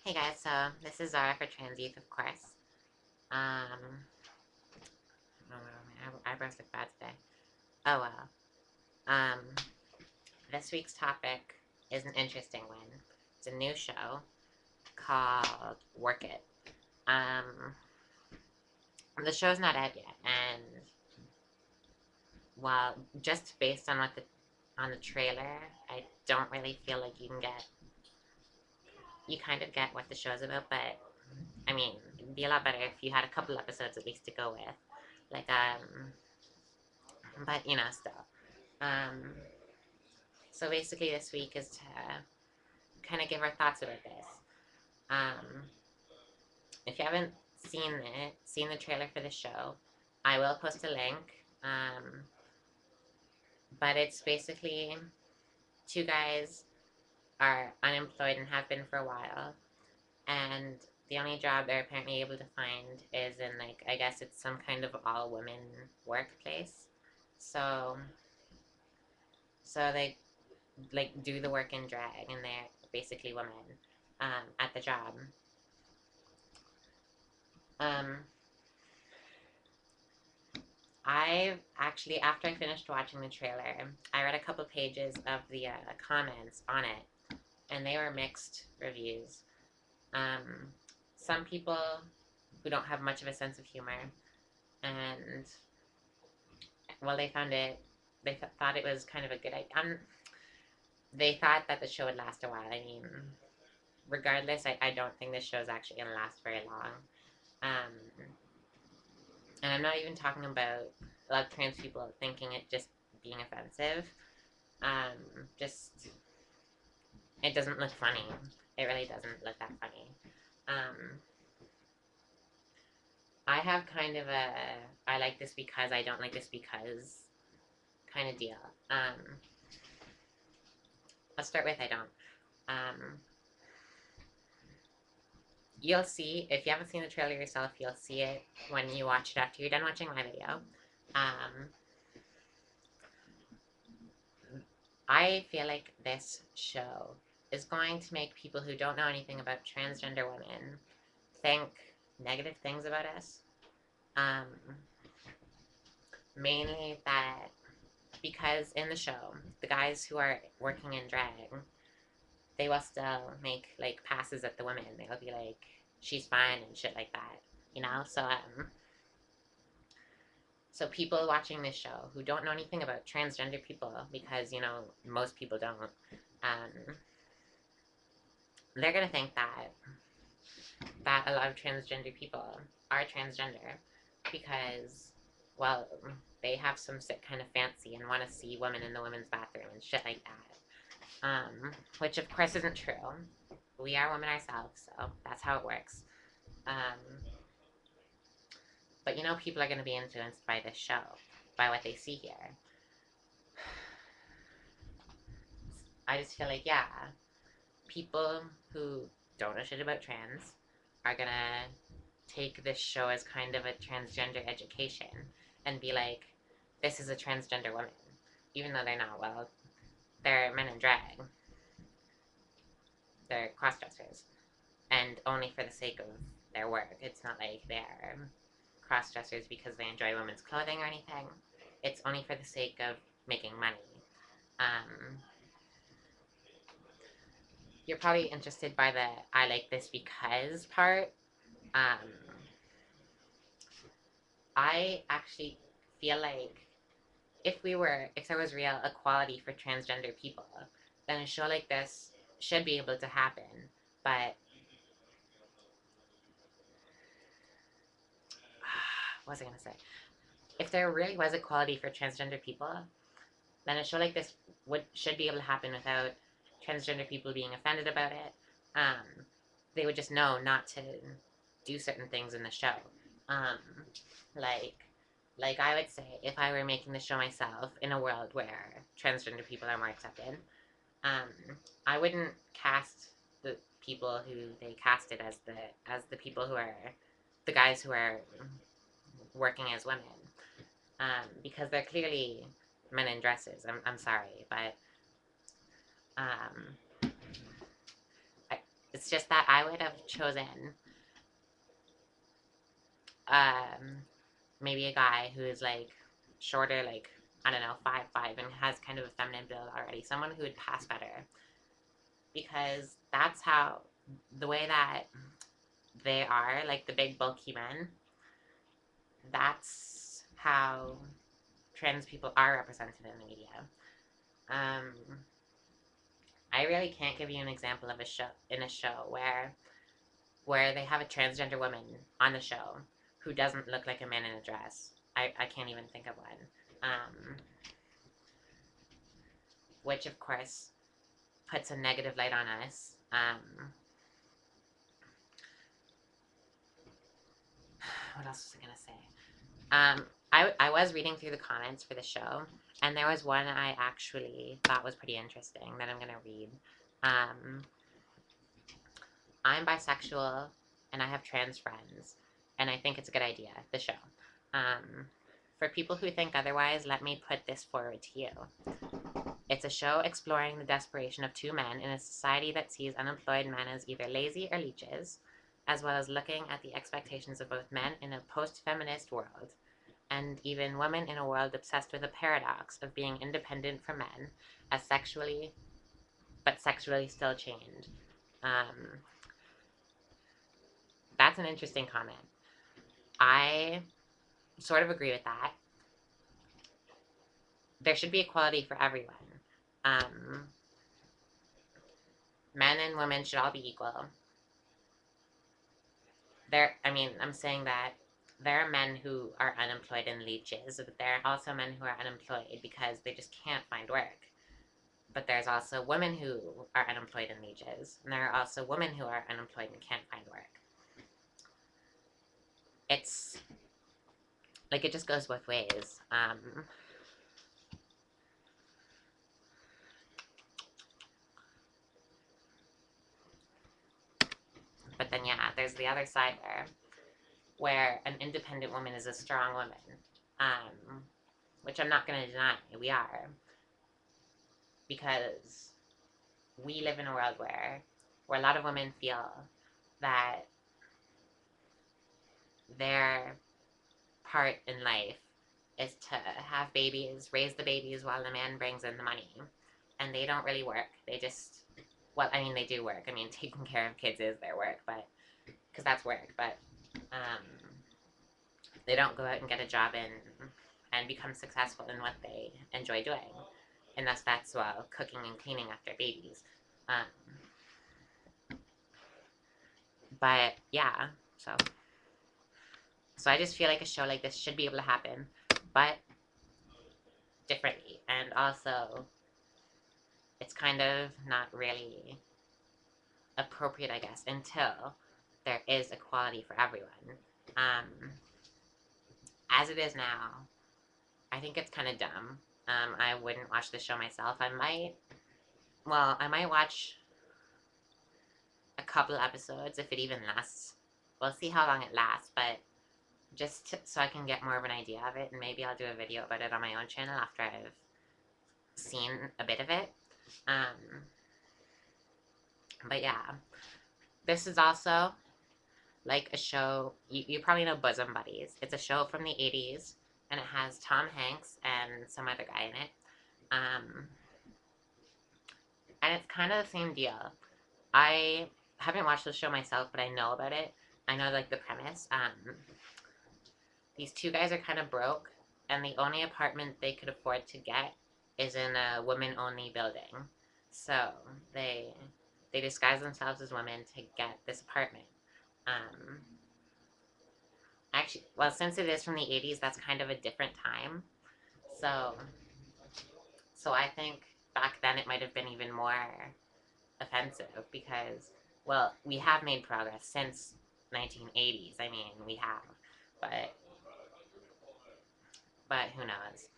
Hey guys, so this is Zara for Trans Youth, of course. Oh, my eyebrows look bad today. Oh well. Um, this week's topic is an interesting one. It's a new show called Work It. Um, the show's not out yet, and well, just based on the trailer, I don't really feel like you kind of get what the show's about, but I mean, it'd be a lot better if you had a couple episodes at least to go with. Like, but still. Um, so basically, this week is to kind of give our thoughts about this. Um, if you haven't seen the trailer for the show, I will post a link. But it's basically two guys are unemployed and have been for a while, and the only job they're apparently able to find is in, like, I guess it's some kind of all women workplace. So they like do the work in drag, and they're basically women at the job. Um, I actually, after I finished watching the trailer, I read a couple pages of the comments on it, and they were mixed reviews. Um, some people who don't have much of a sense of humor, and well, thought it was kind of a good idea. They thought that the show would last a while. I mean, regardless, I don't think this show is actually going to last very long. Um, and I'm not even talking about a lot of trans people thinking it just being offensive. Just it doesn't look funny. It really doesn't look that funny. Um, I have kind of a I like this because I don't like this because kind of deal. Let's start with I don't. Um, you'll see if you haven't seen the trailer yourself. You'll see it when you watch it after you're done watching my video. Um, I feel like this show is going to make people who don't know anything about transgender women think negative things about us. Um, Mainly that because in the show, the guys who are working in drag, they will still make like passes at the women. They'll be like, "She's fine" and shit like that, you know. So people watching this show who don't know anything about transgender people, because most people don't, um, they're gonna think that a lot of transgender people are transgender because, well, they have some sick kind of fancy and want to see women in the women's bathroom and shit like that. Which of course isn't true. We are women ourselves, so that's how it works. Um, but people are going to be influenced by this show, by what they see here. I just feel like, yeah, people who don't know shit about trans are gonna take this show as kind of a transgender education and be like, this is a transgender woman. Even though they're not, well, they're men in drag. They're cross dressers. And only for the sake of their work. It's not like they're cross dressers because they enjoy women's clothing or anything. It's only for the sake of making money. Um, you're probably interested by the I like this because part. Um, I actually feel like if there was real equality for transgender people, then a show like this should be able to happen. But what was I gonna say? If there really was equality for transgender people, then a show like this should be able to happen without transgender people being offended about it. Um, they would just know not to do certain things in the show. Um, like I would say, if I were making the show myself in a world where transgender people are more accepted, um, I wouldn't cast the people who they casted as the people who are the guys who are working as women, because they're clearly men in dresses. I'm sorry, but um, I, It's just that I would have chosen maybe a guy who is like shorter, like I don't know, 5'5", and has kind of a feminine build already. Someone who would pass better, because that's how the way that they are, like the big bulky men. That's how trans people are represented in the media. Um, I really can't give you an example of a show where they have a transgender woman on the show who doesn't look like a man in a dress. I can't even think of one. Which of course puts a negative light on us. What else was I gonna say? I was reading through the comments for the show, and there was one I actually thought was pretty interesting that I'm gonna read. Um, I'm bisexual and I have trans friends, and I think it's a good idea, the show. For people who think otherwise, let me put this forward to you. It's a show exploring the desperation of two men in a society that sees unemployed men as either lazy or leeches, as well as looking at the expectations of both men in a post-feminist world, and even women in a world obsessed with the paradox of being independent from men, as sexually still chained. Um, that's an interesting comment. I sort of agree with that. There should be equality for everyone. Um, Men and women should all be equal. I'm saying that there are men who are unemployed and leeches, but there are also men who are unemployed because they just can't find work. But there's also women who are unemployed and leeches, and there are also women who are unemployed and can't find work. It's like it just goes both ways. But then, yeah, there's the other side there, where an independent woman is a strong woman, which I'm not going to deny. We are, because we live in a world where a lot of women feel that their part in life is to have babies, raise the babies while the man brings in the money. And they don't really work. They just, well, I mean, they do work. I mean, taking care of kids is their work, but, because that's work, but they don't go out and get a job and become successful in what they enjoy doing. And thus that's while cooking and cleaning after babies. But yeah, so I just feel like a show like this should be able to happen, but differently. And also, it's kind of not really appropriate, I guess, until there is equality for everyone. As it is now, I think it's kind of dumb. I wouldn't watch the show myself. I might watch a couple episodes if it even lasts. We'll see how long it lasts, but so I can get more of an idea of it, and maybe I'll do a video about it on my own channel after I've seen a bit of it. But yeah, this is also like a show, you probably know Bosom Buddies. It's a show from the 80s, and it has Tom Hanks and some other guy in it. And it's kind of the same deal. I haven't watched the show myself, but I know about it. I know like the premise. These two guys are kind of broke, and the only apartment they could afford to get is in a women-only building. So they disguise themselves as women to get this apartment. Actually, well, since it is from the 80s, that's kind of a different time. So I think back then it might have been even more offensive because, well, we have made progress since 1980s. I mean, we have, but who knows?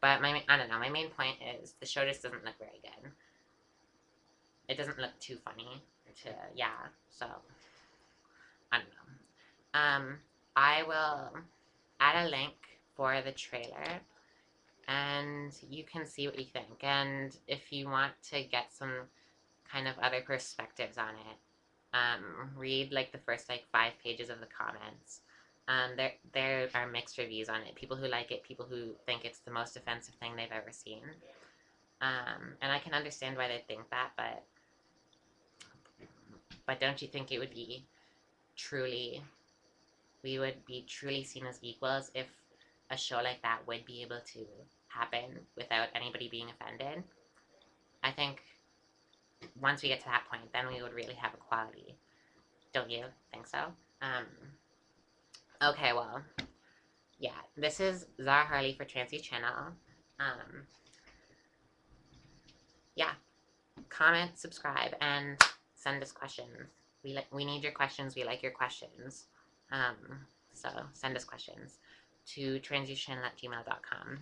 But I don't know. My main point is the show just doesn't look very good. It doesn't look too funny. So I don't know. I will add a link for the trailer and you can see what you think. And if you want to get some kind of other perspectives on it, read like the first like 5 pages of the comments. There are mixed reviews on it. People who like it, people who think it's the most offensive thing they've ever seen. And I can understand why they think that, but don't you think it would be truly, we would be truly seen as equals if a show like that would be able to happen without anybody being offended? I think once we get to that point, then we would really have equality. Don't you think so? Um, okay, well, yeah, this is ZaraHarley for Transy Channel. Um, yeah, comment, subscribe, and send us questions. We need your questions. We like your questions. Um, so send us questions to transition@gmail.com.